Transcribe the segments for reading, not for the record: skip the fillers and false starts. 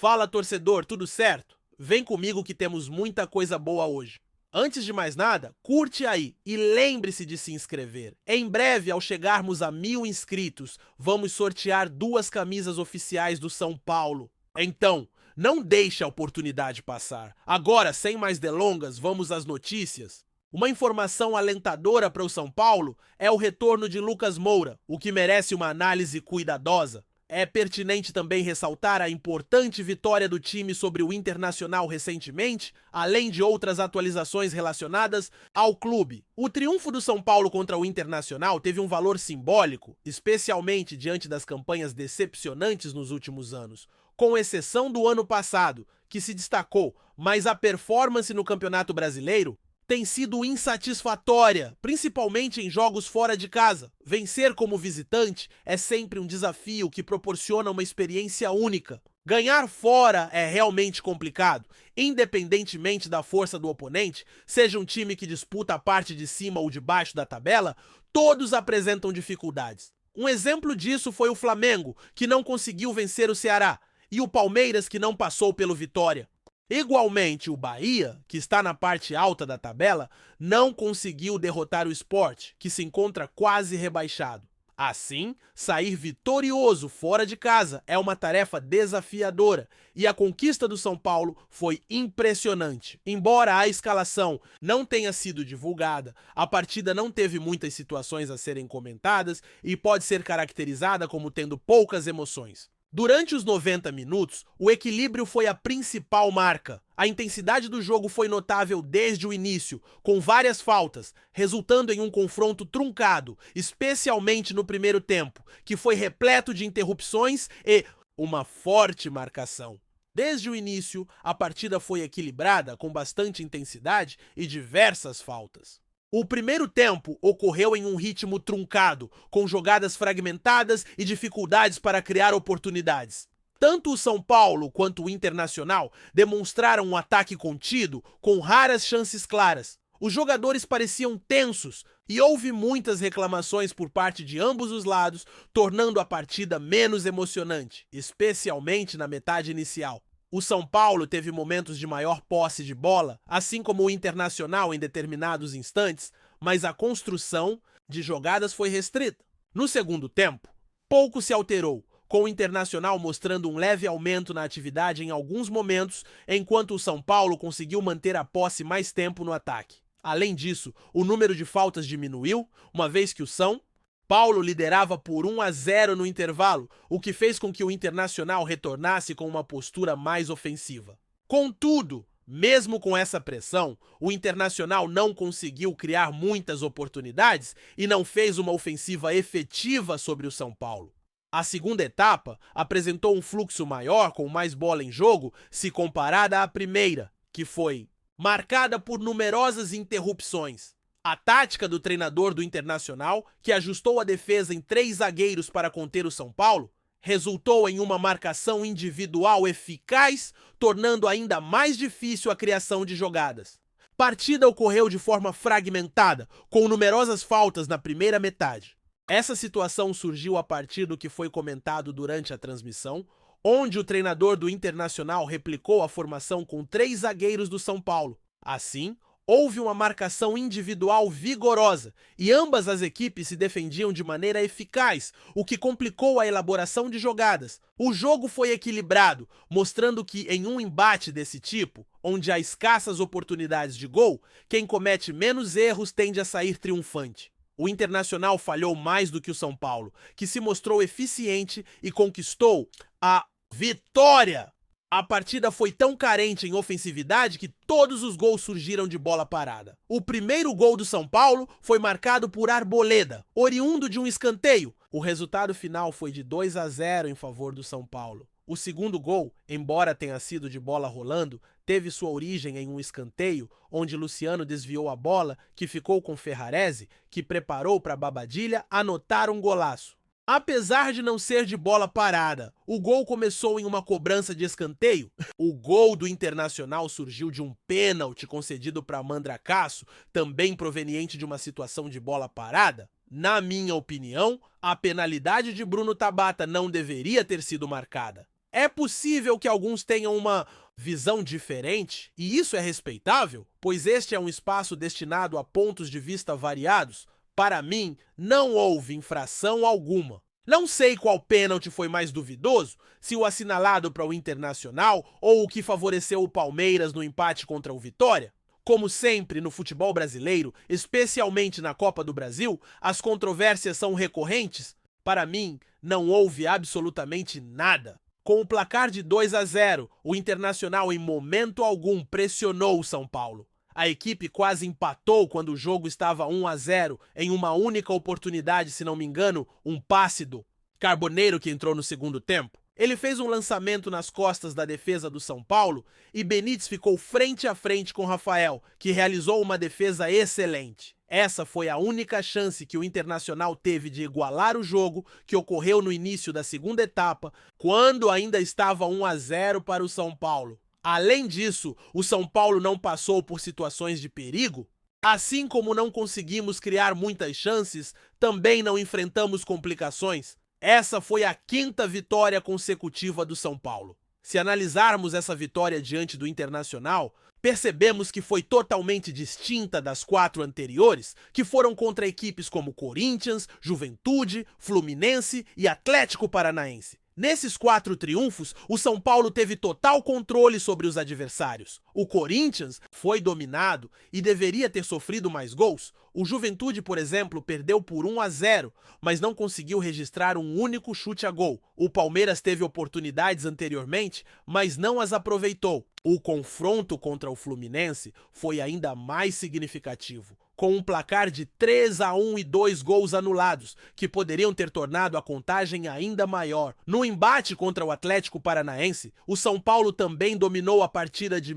Fala, torcedor, tudo certo? Vem comigo que temos muita coisa boa hoje. Antes de mais nada, curte aí e lembre-se de se inscrever. Em breve, ao chegarmos a 1000 inscritos, vamos sortear 2 camisas oficiais do São Paulo. Então, não deixe a oportunidade passar. Agora, sem mais delongas, vamos às notícias. Uma informação alentadora para o São Paulo é o retorno de Lucas Moura, o que merece uma análise cuidadosa. É pertinente também ressaltar a importante vitória do time sobre o Internacional recentemente, além de outras atualizações relacionadas ao clube. O triunfo do São Paulo contra o Internacional teve um valor simbólico, especialmente diante das campanhas decepcionantes nos últimos anos, com exceção do ano passado, que se destacou, mas a performance no Campeonato Brasileiro tem sido insatisfatória, principalmente em jogos fora de casa. Vencer como visitante é sempre um desafio que proporciona uma experiência única. Ganhar fora é realmente complicado, independentemente da força do oponente, seja um time que disputa a parte de cima ou de baixo da tabela, todos apresentam dificuldades. Um exemplo disso foi o Flamengo, que não conseguiu vencer o Ceará, e o Palmeiras, que não passou pelo Vitória. Igualmente, o Bahia, que está na parte alta da tabela, não conseguiu derrotar o Sport, que se encontra quase rebaixado. Assim, sair vitorioso fora de casa é uma tarefa desafiadora e a conquista do São Paulo foi impressionante. Embora a escalação não tenha sido divulgada, a partida não teve muitas situações a serem comentadas e pode ser caracterizada como tendo poucas emoções. Durante os 90 minutos, o equilíbrio foi a principal marca. A intensidade do jogo foi notável desde o início, com várias faltas, resultando em um confronto truncado, especialmente no primeiro tempo, que foi repleto de interrupções e uma forte marcação. Desde o início, a partida foi equilibrada, com bastante intensidade e diversas faltas. O primeiro tempo ocorreu em um ritmo truncado, com jogadas fragmentadas e dificuldades para criar oportunidades. Tanto o São Paulo quanto o Internacional demonstraram um ataque contido, com raras chances claras. Os jogadores pareciam tensos e houve muitas reclamações por parte de ambos os lados, tornando a partida menos emocionante, especialmente na metade inicial. O São Paulo teve momentos de maior posse de bola, assim como o Internacional em determinados instantes, mas a construção de jogadas foi restrita. No segundo tempo, pouco se alterou, com o Internacional mostrando um leve aumento na atividade em alguns momentos, enquanto o São Paulo conseguiu manter a posse mais tempo no ataque. Além disso, o número de faltas diminuiu, uma vez que o São Paulo liderava por 1-0 no intervalo, o que fez com que o Internacional retornasse com uma postura mais ofensiva. Contudo, mesmo com essa pressão, o Internacional não conseguiu criar muitas oportunidades e não fez uma ofensiva efetiva sobre o São Paulo. A segunda etapa apresentou um fluxo maior, com mais bola em jogo, se comparada à primeira, que foi marcada por numerosas interrupções. A tática do treinador do Internacional, que ajustou a defesa em 3 zagueiros para conter o São Paulo, resultou em uma marcação individual eficaz, tornando ainda mais difícil a criação de jogadas. Partida ocorreu de forma fragmentada, com numerosas faltas na primeira metade. Essa situação surgiu a partir do que foi comentado durante a transmissão, onde o treinador do Internacional replicou a formação com 3 zagueiros do São Paulo. Assim, houve uma marcação individual vigorosa e ambas as equipes se defendiam de maneira eficaz, o que complicou a elaboração de jogadas. O jogo foi equilibrado, mostrando que em um embate desse tipo, onde há escassas oportunidades de gol, quem comete menos erros tende a sair triunfante. O Internacional falhou mais do que o São Paulo, que se mostrou eficiente e conquistou a vitória. A partida foi tão carente em ofensividade que todos os gols surgiram de bola parada. O primeiro gol do São Paulo foi marcado por Arboleda, oriundo de um escanteio. O resultado final foi de 2-0 em favor do São Paulo. O segundo gol, embora tenha sido de bola rolando, teve sua origem em um escanteio, onde Luciano desviou a bola, que ficou com Ferrarese, que preparou para Babadilha anotar um golaço. Apesar de não ser de bola parada, o gol começou em uma cobrança de escanteio. O gol do Internacional surgiu de um pênalti concedido para Mandracasso, também proveniente de uma situação de bola parada. Na minha opinião, a penalidade de Bruno Tabata não deveria ter sido marcada. É possível que alguns tenham uma visão diferente, e isso é respeitável, pois este é um espaço destinado a pontos de vista variados. Para mim, não houve infração alguma. Não sei qual pênalti foi mais duvidoso, se o assinalado para o Internacional ou o que favoreceu o Palmeiras no empate contra o Vitória. Como sempre no futebol brasileiro, especialmente na Copa do Brasil, as controvérsias são recorrentes. Para mim, não houve absolutamente nada. Com o placar de 2-0, o Internacional em momento algum pressionou o São Paulo. A equipe quase empatou quando o jogo estava 1-0 em uma única oportunidade, se não me engano, um passe do Carboneiro que entrou no segundo tempo. Ele fez um lançamento nas costas da defesa do São Paulo e Benítez ficou frente a frente com Rafael, que realizou uma defesa excelente. Essa foi a única chance que o Internacional teve de igualar o jogo, que ocorreu no início da segunda etapa, quando ainda estava 1-0 para o São Paulo. Além disso, o São Paulo não passou por situações de perigo. Assim como não conseguimos criar muitas chances, também não enfrentamos complicações. Essa foi a 5ª vitória consecutiva do São Paulo. Se analisarmos essa vitória diante do Internacional, percebemos que foi totalmente distinta das 4 anteriores, que foram contra equipes como Corinthians, Juventude, Fluminense e Atlético Paranaense. Nesses 4 triunfos, o São Paulo teve total controle sobre os adversários. O Corinthians foi dominado e deveria ter sofrido mais gols. O Juventude, por exemplo, perdeu por 1-0, mas não conseguiu registrar um único chute a gol. O Palmeiras teve oportunidades anteriormente, mas não as aproveitou. O confronto contra o Fluminense foi ainda mais significativo, com um placar de 3-1 e 2 gols anulados, que poderiam ter tornado a contagem ainda maior. No embate contra o Atlético Paranaense, o São Paulo também dominou a partida de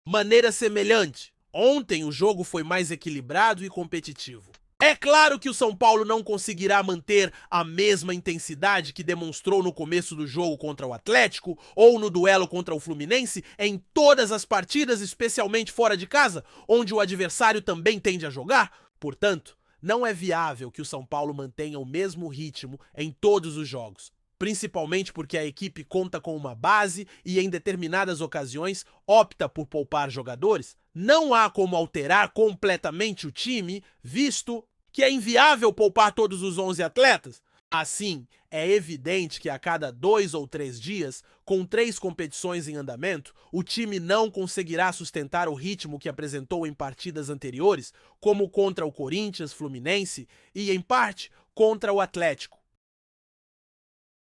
maneira semelhante. Ontem o jogo foi mais equilibrado e competitivo. É claro que o São Paulo não conseguirá manter a mesma intensidade que demonstrou no começo do jogo contra o Atlético ou no duelo contra o Fluminense em todas as partidas, especialmente fora de casa, onde o adversário também tende a jogar. Portanto, não é viável que o São Paulo mantenha o mesmo ritmo em todos os jogos, principalmente porque a equipe conta com uma base e em determinadas ocasiões opta por poupar jogadores. Não há como alterar completamente o time, visto que é inviável poupar todos os 11 atletas. Assim, é evidente que a cada 2 ou 3 dias, com 3 competições em andamento, o time não conseguirá sustentar o ritmo que apresentou em partidas anteriores, como contra o Corinthians, Fluminense e, em parte, contra o Atlético.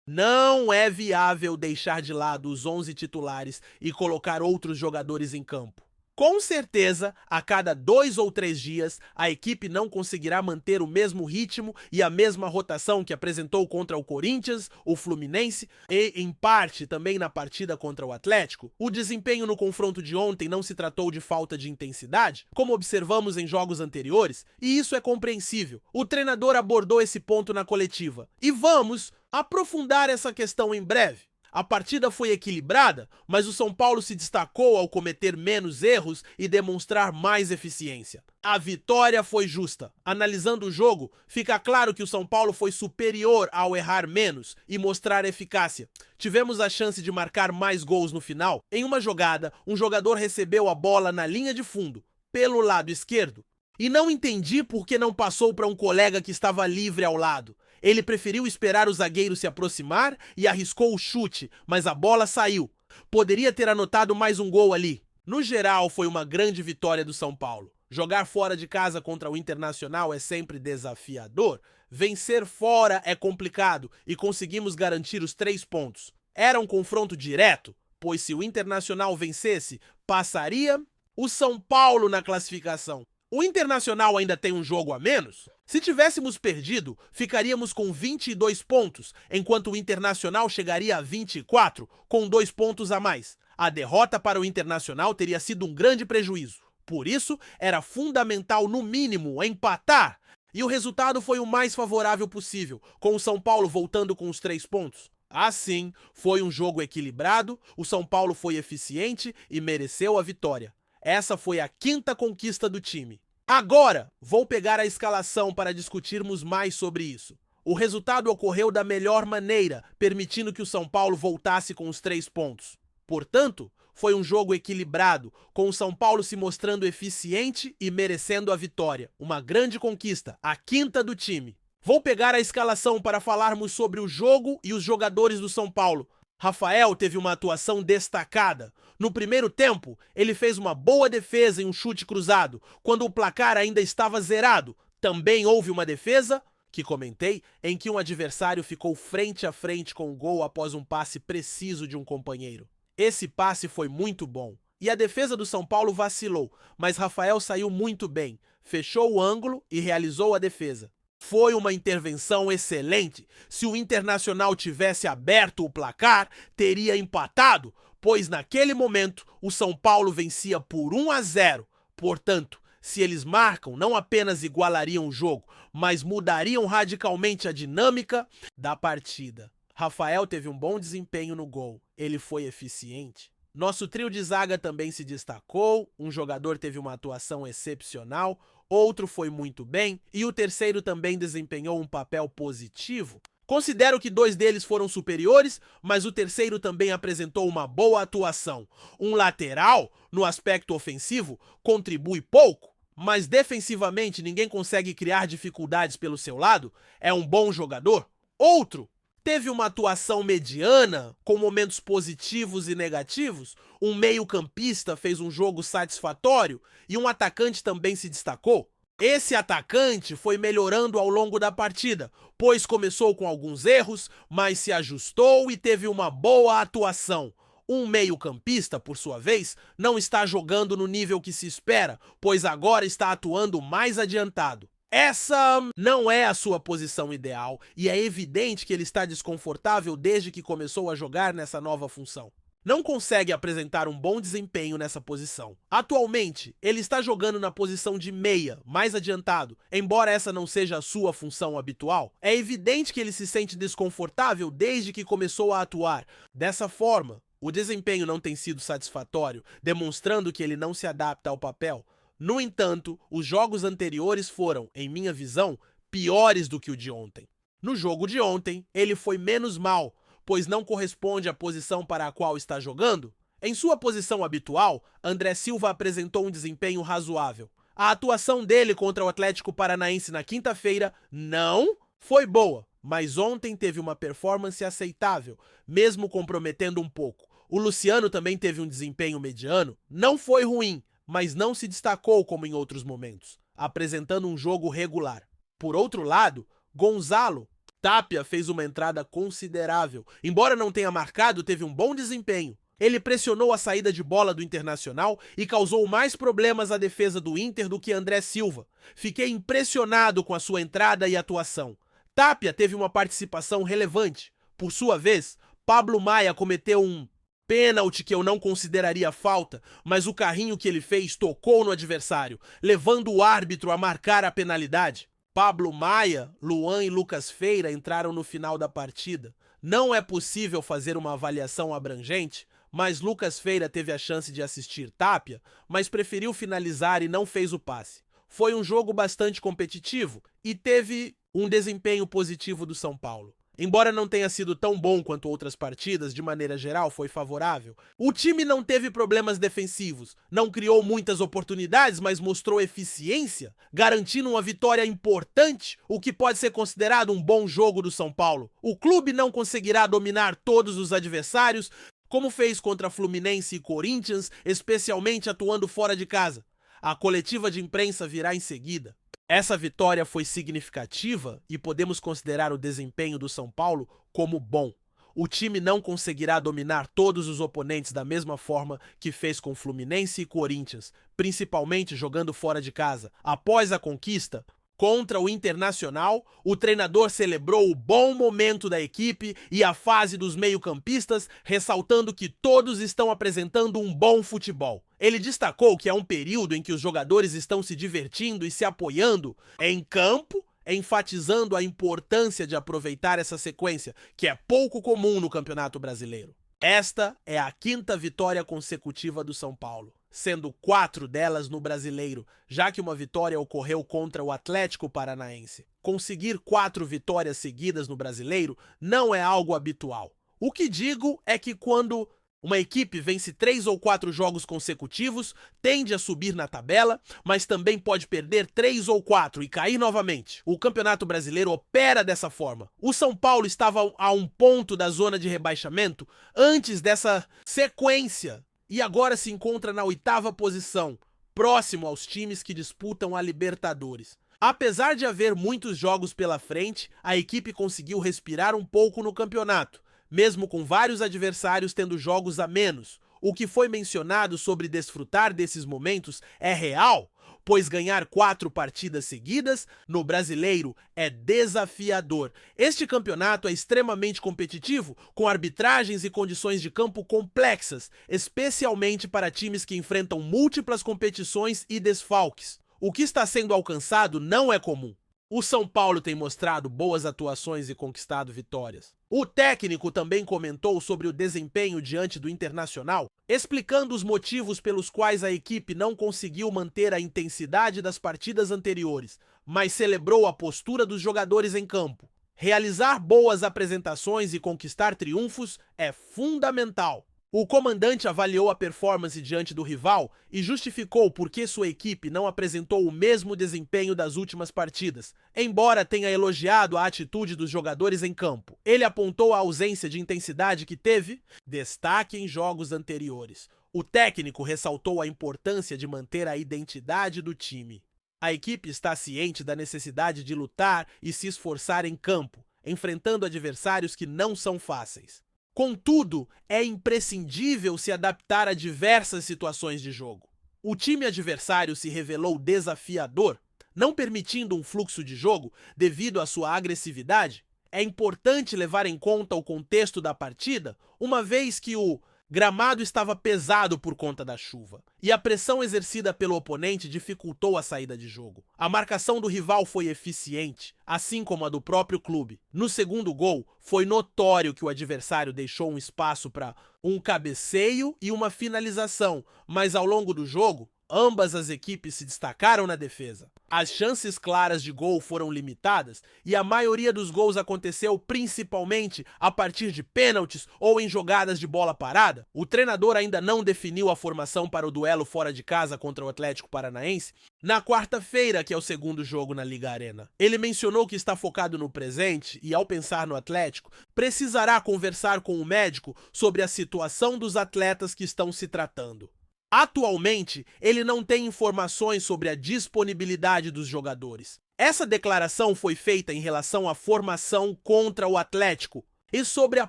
Não é viável deixar de lado os 11 titulares e colocar outros jogadores em campo. Com certeza, a cada 2 ou 3 dias, a equipe não conseguirá manter o mesmo ritmo e a mesma rotação que apresentou contra o Corinthians, o Fluminense e, em parte, também na partida contra o Atlético. O desempenho no confronto de ontem não se tratou de falta de intensidade, como observamos em jogos anteriores, e isso é compreensível. O treinador abordou esse ponto na coletiva. E vamos aprofundar essa questão em breve. A partida foi equilibrada, mas o São Paulo se destacou ao cometer menos erros e demonstrar mais eficiência. A vitória foi justa. Analisando o jogo, fica claro que o São Paulo foi superior ao errar menos e mostrar eficácia. Tivemos a chance de marcar mais gols no final. Em uma jogada, um jogador recebeu a bola na linha de fundo, pelo lado esquerdo, e não entendi por que não passou para um colega que estava livre ao lado. Ele preferiu esperar o zagueiro se aproximar e arriscou o chute, mas a bola saiu. Poderia ter anotado mais um gol ali. No geral, foi uma grande vitória do São Paulo. Jogar fora de casa contra o Internacional é sempre desafiador. Vencer fora é complicado e conseguimos garantir os 3 pontos. Era um confronto direto, pois se o Internacional vencesse, passaria o São Paulo na classificação. O Internacional ainda tem um jogo a menos? Se tivéssemos perdido, ficaríamos com 22 pontos, enquanto o Internacional chegaria a 24, com 2 pontos a mais. A derrota para o Internacional teria sido um grande prejuízo. Por isso, era fundamental, no mínimo, empatar. E o resultado foi o mais favorável possível, com o São Paulo voltando com os 3 pontos. Assim, foi um jogo equilibrado, o São Paulo foi eficiente e mereceu a vitória. Essa foi a 5ª conquista do time. Agora, vou pegar a escalação para discutirmos mais sobre isso. O resultado ocorreu da melhor maneira, permitindo que o São Paulo voltasse com os 3 pontos. Portanto, foi um jogo equilibrado, com o São Paulo se mostrando eficiente e merecendo a vitória. Uma grande conquista, a 5ª do time. Vou pegar a escalação para falarmos sobre o jogo e os jogadores do São Paulo. Rafael teve uma atuação destacada. No primeiro tempo, ele fez uma boa defesa em um chute cruzado, quando o placar ainda estava zerado. Também houve uma defesa, que comentei, em que um adversário ficou frente a frente com o gol após um passe preciso de um companheiro. Esse passe foi muito bom. E a defesa do São Paulo vacilou, mas Rafael saiu muito bem, fechou o ângulo e realizou a defesa. Foi uma intervenção excelente. Se o Internacional tivesse aberto o placar, teria empatado, pois naquele momento o São Paulo vencia por 1-0. Portanto, se eles marcam, não apenas igualariam o jogo, mas mudariam radicalmente a dinâmica da partida. Rafael teve um bom desempenho no gol. Ele foi eficiente. Nosso trio de zaga também se destacou. Um jogador teve uma atuação excepcional, outro foi muito bem e o terceiro também desempenhou um papel positivo. Considero que 2 deles foram superiores, mas o terceiro também apresentou uma boa atuação. Um lateral, no aspecto ofensivo, contribui pouco, mas defensivamente ninguém consegue criar dificuldades pelo seu lado. É um bom jogador. Outro teve uma atuação mediana, com momentos positivos e negativos. Um meio-campista fez um jogo satisfatório e um atacante também se destacou. Esse atacante foi melhorando ao longo da partida, pois começou com alguns erros, mas se ajustou e teve uma boa atuação. Um meio-campista, por sua vez, não está jogando no nível que se espera, pois agora está atuando mais adiantado. Essa não é a sua posição ideal e é evidente que ele está desconfortável desde que começou a jogar nessa nova função. Não consegue apresentar um bom desempenho nessa posição. Atualmente, ele está jogando na posição de meia, mais adiantado, embora essa não seja a sua função habitual. É evidente que ele se sente desconfortável desde que começou a atuar. Dessa forma, o desempenho não tem sido satisfatório, demonstrando que ele não se adapta ao papel. No entanto, os jogos anteriores foram, em minha visão, piores do que o de ontem. No jogo de ontem, ele foi menos mal, pois não corresponde à posição para a qual está jogando. Em sua posição habitual, André Silva apresentou um desempenho razoável. A atuação dele contra o Atlético Paranaense na quinta-feira não foi boa, mas ontem teve uma performance aceitável, mesmo comprometendo um pouco. O Luciano também teve um desempenho mediano, não foi ruim, mas não se destacou como em outros momentos, apresentando um jogo regular. Por outro lado, Gonzalo Tapia fez uma entrada considerável. Embora não tenha marcado, teve um bom desempenho. Ele pressionou a saída de bola do Internacional e causou mais problemas à defesa do Inter do que André Silva. Fiquei impressionado com a sua entrada e atuação. Tapia teve uma participação relevante. Por sua vez, Pablo Maia cometeu um pênalti que eu não consideraria falta, mas o carrinho que ele fez tocou no adversário, levando o árbitro a marcar a penalidade. Pablo Maia, Luan e Lucas Feira entraram no final da partida. Não é possível fazer uma avaliação abrangente, mas Lucas Feira teve a chance de assistir Tapia, mas preferiu finalizar e não fez o passe. Foi um jogo bastante competitivo e teve um desempenho positivo do São Paulo. Embora não tenha sido tão bom quanto outras partidas, de maneira geral foi favorável. O time não teve problemas defensivos, não criou muitas oportunidades, mas mostrou eficiência, garantindo uma vitória importante, o que pode ser considerado um bom jogo do São Paulo. O clube não conseguirá dominar todos os adversários, como fez contra Fluminense e Corinthians, especialmente atuando fora de casa. A coletiva de imprensa virá em seguida. Essa vitória foi significativa e podemos considerar o desempenho do São Paulo como bom. O time não conseguirá dominar todos os oponentes da mesma forma que fez com Fluminense e Corinthians, principalmente jogando fora de casa. Após a conquista contra o Internacional, o treinador celebrou o bom momento da equipe e a fase dos meio-campistas, ressaltando que todos estão apresentando um bom futebol. Ele destacou que é um período em que os jogadores estão se divertindo e se apoiando em campo, enfatizando a importância de aproveitar essa sequência, que é pouco comum no Campeonato Brasileiro. Esta é a 5ª vitória consecutiva do São Paulo, sendo 4 delas no Brasileiro, já que uma vitória ocorreu contra o Atlético Paranaense. conseguir 4 vitórias seguidas no Brasileiro não é algo habitual. O que digo é que quando uma equipe vence 3 ou 4 jogos consecutivos, tende a subir na tabela, mas também pode perder 3 ou 4 e cair novamente. O Campeonato Brasileiro opera dessa forma. O São Paulo estava a um ponto da zona de rebaixamento antes dessa sequência e agora se encontra na 8ª posição, próximo aos times que disputam a Libertadores. Apesar de haver muitos jogos pela frente, a equipe conseguiu respirar um pouco no campeonato, mesmo com vários adversários tendo jogos a menos. O que foi mencionado sobre desfrutar desses momentos é real, pois ganhar 4 partidas seguidas no Brasileiro é desafiador. Este campeonato é extremamente competitivo, com arbitragens e condições de campo complexas, especialmente para times que enfrentam múltiplas competições e desfalques. O que está sendo alcançado não é comum. O São Paulo tem mostrado boas atuações e conquistado vitórias. O técnico também comentou sobre o desempenho diante do Internacional, explicando os motivos pelos quais a equipe não conseguiu manter a intensidade das partidas anteriores, mas celebrou a postura dos jogadores em campo. Realizar boas apresentações e conquistar triunfos é fundamental. O comandante avaliou a performance diante do rival e justificou por que sua equipe não apresentou o mesmo desempenho das últimas partidas, embora tenha elogiado a atitude dos jogadores em campo. Ele apontou a ausência de intensidade que teve destaque em jogos anteriores. O técnico ressaltou a importância de manter a identidade do time. A equipe está ciente da necessidade de lutar e se esforçar em campo, enfrentando adversários que não são fáceis. Contudo, é imprescindível se adaptar a diversas situações de jogo. O time adversário se revelou desafiador, não permitindo um fluxo de jogo devido à sua agressividade. É importante levar em conta o contexto da partida, uma vez que o gramado estava pesado por conta da chuva, e a pressão exercida pelo oponente dificultou a saída de jogo. A marcação do rival foi eficiente, assim como a do próprio clube. No segundo gol, foi notório que o adversário deixou um espaço para um cabeceio e uma finalização, mas ao longo do jogo, ambas as equipes se destacaram na defesa. As chances claras de gol foram limitadas e a maioria dos gols aconteceu principalmente a partir de pênaltis ou em jogadas de bola parada. O treinador ainda não definiu a formação para o duelo fora de casa contra o Atlético Paranaense na quarta-feira, que é o segundo jogo na Liga Arena. Ele mencionou que está focado no presente e, ao pensar no Atlético, precisará conversar com o médico sobre a situação dos atletas que estão se tratando. Atualmente, ele não tem informações sobre a disponibilidade dos jogadores. Essa declaração foi feita em relação à formação contra o Atlético e sobre a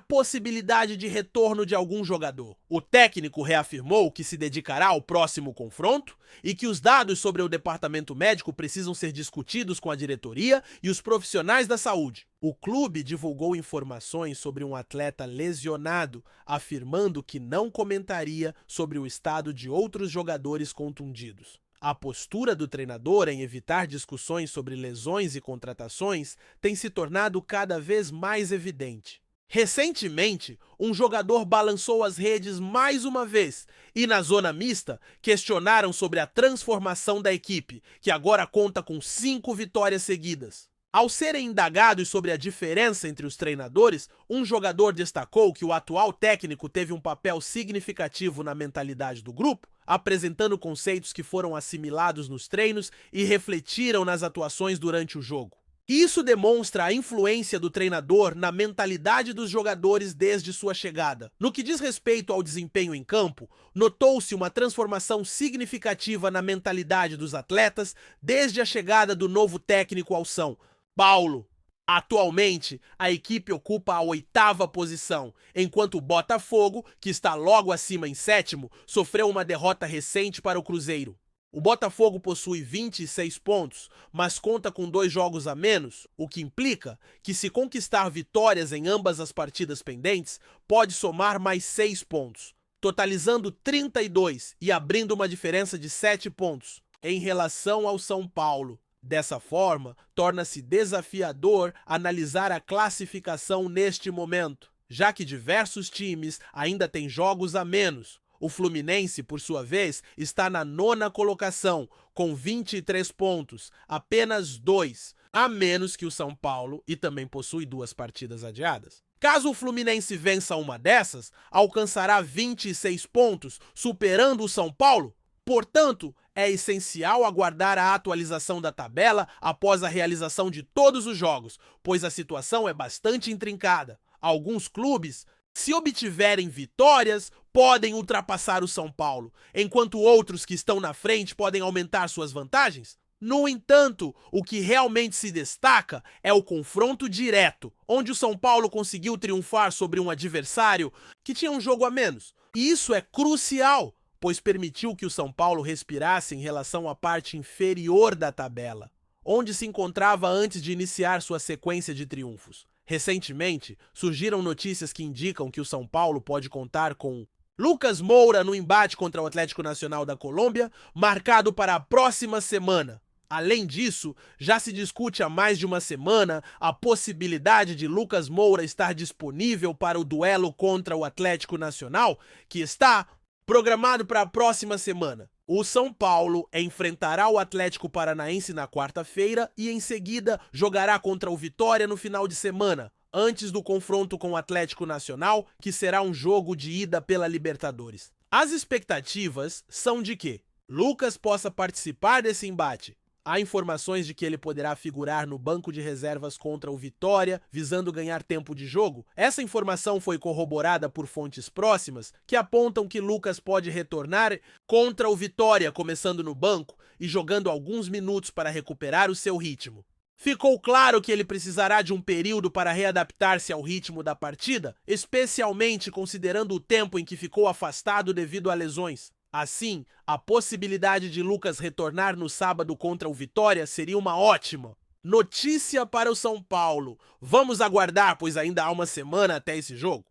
possibilidade de retorno de algum jogador. O técnico reafirmou que se dedicará ao próximo confronto e que os dados sobre o departamento médico precisam ser discutidos com a diretoria e os profissionais da saúde. O clube divulgou informações sobre um atleta lesionado, afirmando que não comentaria sobre o estado de outros jogadores contundidos. A postura do treinador em evitar discussões sobre lesões e contratações tem se tornado cada vez mais evidente. Recentemente, um jogador balançou as redes mais uma vez e, na zona mista, questionaram sobre a transformação da equipe, que agora conta com 5 vitórias seguidas. Ao serem indagados sobre a diferença entre os treinadores, um jogador destacou que o atual técnico teve um papel significativo na mentalidade do grupo, apresentando conceitos que foram assimilados nos treinos e refletiram nas atuações durante o jogo. Isso demonstra a influência do treinador na mentalidade dos jogadores desde sua chegada. No que diz respeito ao desempenho em campo, notou-se uma transformação significativa na mentalidade dos atletas desde a chegada do novo técnico ao São Paulo. Atualmente, a equipe ocupa a 8ª posição, enquanto o Botafogo, que está logo acima em 7º, sofreu uma derrota recente para o Cruzeiro. O Botafogo possui 26 pontos, mas conta com 2 jogos a menos, o que implica que, se conquistar vitórias em ambas as partidas pendentes, pode somar mais 6 pontos, totalizando 32 e abrindo uma diferença de 7 pontos em relação ao São Paulo. Dessa forma, torna-se desafiador analisar a classificação neste momento, já que diversos times ainda têm jogos a menos. O Fluminense, por sua vez, está na 9ª colocação, com 23 pontos, apenas 2 a menos que o São Paulo, e também possui 2 partidas adiadas. Caso o Fluminense vença uma dessas, alcançará 26 pontos, superando o São Paulo. Portanto, é essencial aguardar a atualização da tabela após a realização de todos os jogos, pois a situação é bastante intrincada. Alguns clubes, se obtiverem vitórias, podem ultrapassar o São Paulo, enquanto outros que estão na frente podem aumentar suas vantagens. No entanto, o que realmente se destaca é o confronto direto, onde o São Paulo conseguiu triunfar sobre um adversário que tinha um jogo a menos. E isso é crucial, pois permitiu que o São Paulo respirasse em relação à parte inferior da tabela, onde se encontrava antes de iniciar sua sequência de triunfos. Recentemente, surgiram notícias que indicam que o São Paulo pode contar com Lucas Moura no embate contra o Atlético Nacional da Colômbia, marcado para a próxima semana. Além disso, já se discute há mais de uma semana a possibilidade de Lucas Moura estar disponível para o duelo contra o Atlético Nacional, que está programado para a próxima semana. O São Paulo enfrentará o Atlético Paranaense na quarta-feira e, em seguida, jogará contra o Vitória no final de semana, antes do confronto com o Atlético Nacional, que será um jogo de ida pela Libertadores. As expectativas são de que Lucas possa participar desse embate. Há informações de que ele poderá figurar no banco de reservas contra o Vitória, visando ganhar tempo de jogo. Essa informação foi corroborada por fontes próximas, que apontam que Lucas pode retornar contra o Vitória, começando no banco e jogando alguns minutos para recuperar o seu ritmo. Ficou claro que ele precisará de um período para readaptar-se ao ritmo da partida, especialmente considerando o tempo em que ficou afastado devido a lesões. Assim, a possibilidade de Lucas retornar no sábado contra o Vitória seria uma ótima notícia para o São Paulo. Vamos aguardar, pois ainda há uma semana até esse jogo.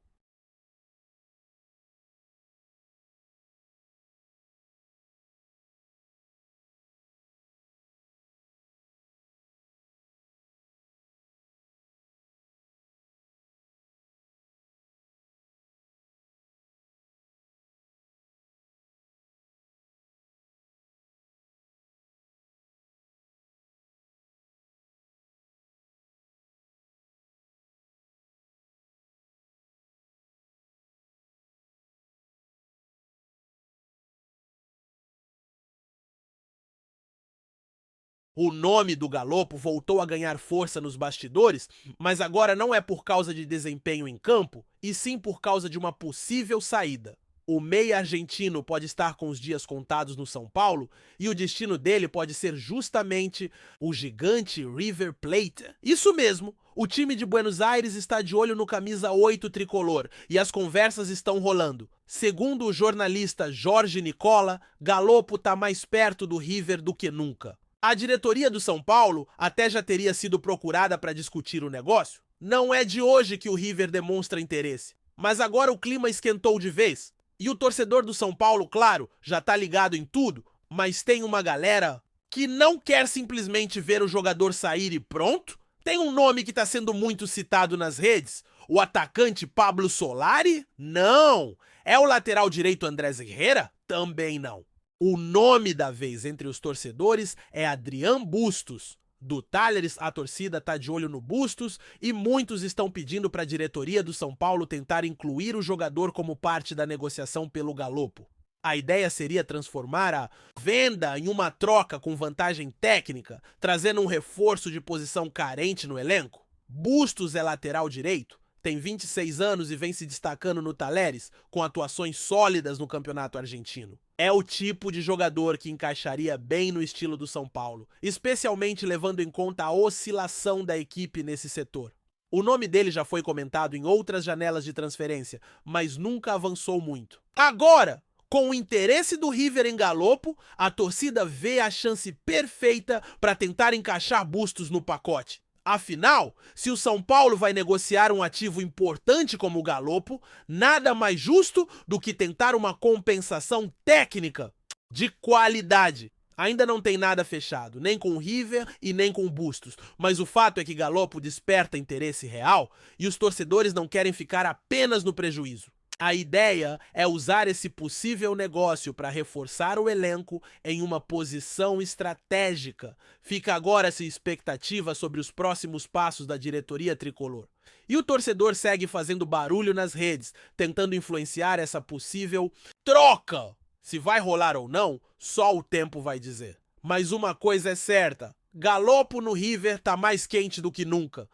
O nome do Galopo voltou a ganhar força nos bastidores, mas agora não é por causa de desempenho em campo, e sim por causa de uma possível saída. O meia argentino pode estar com os dias contados no São Paulo e o destino dele pode ser justamente o gigante River Plate. Isso mesmo, o time de Buenos Aires está de olho no camisa 8 tricolor e as conversas estão rolando. Segundo o jornalista Jorge Nicola, Galopo está mais perto do River do que nunca. A diretoria do São Paulo até já teria sido procurada para discutir o negócio. Não é de hoje que o River demonstra interesse, mas agora o clima esquentou de vez. E o torcedor do São Paulo, claro, já tá ligado em tudo, mas tem uma galera que não quer simplesmente ver o jogador sair e pronto. Tem um nome que está sendo muito citado nas redes, o atacante Pablo Solari? Não. É o lateral direito Andrés Herrera? Também não. O nome da vez entre os torcedores é Adrián Bustos. Do Talleres, a torcida tá de olho no Bustos e muitos estão pedindo para a diretoria do São Paulo tentar incluir o jogador como parte da negociação pelo Galopo. A ideia seria transformar a venda em uma troca com vantagem técnica, trazendo um reforço de posição carente no elenco. Bustos é lateral direito, tem 26 anos e vem se destacando no Talleres, com atuações sólidas no campeonato argentino. É o tipo de jogador que encaixaria bem no estilo do São Paulo, especialmente levando em conta a oscilação da equipe nesse setor. O nome dele já foi comentado em outras janelas de transferência, mas nunca avançou muito. Agora, com o interesse do River em Galopo, a torcida vê a chance perfeita para tentar encaixar Bustos no pacote. Afinal, se o São Paulo vai negociar um ativo importante como o Galopo, nada mais justo do que tentar uma compensação técnica de qualidade. Ainda não tem nada fechado, nem com o River e nem com o Bustos, mas o fato é que Galopo desperta interesse real e os torcedores não querem ficar apenas no prejuízo. A ideia é usar esse possível negócio para reforçar o elenco em uma posição estratégica. Fica agora essa expectativa sobre os próximos passos da diretoria tricolor. E o torcedor segue fazendo barulho nas redes, tentando influenciar essa possível troca. Se vai rolar ou não, só o tempo vai dizer. Mas uma coisa é certa: Galopo no River tá mais quente do que nunca.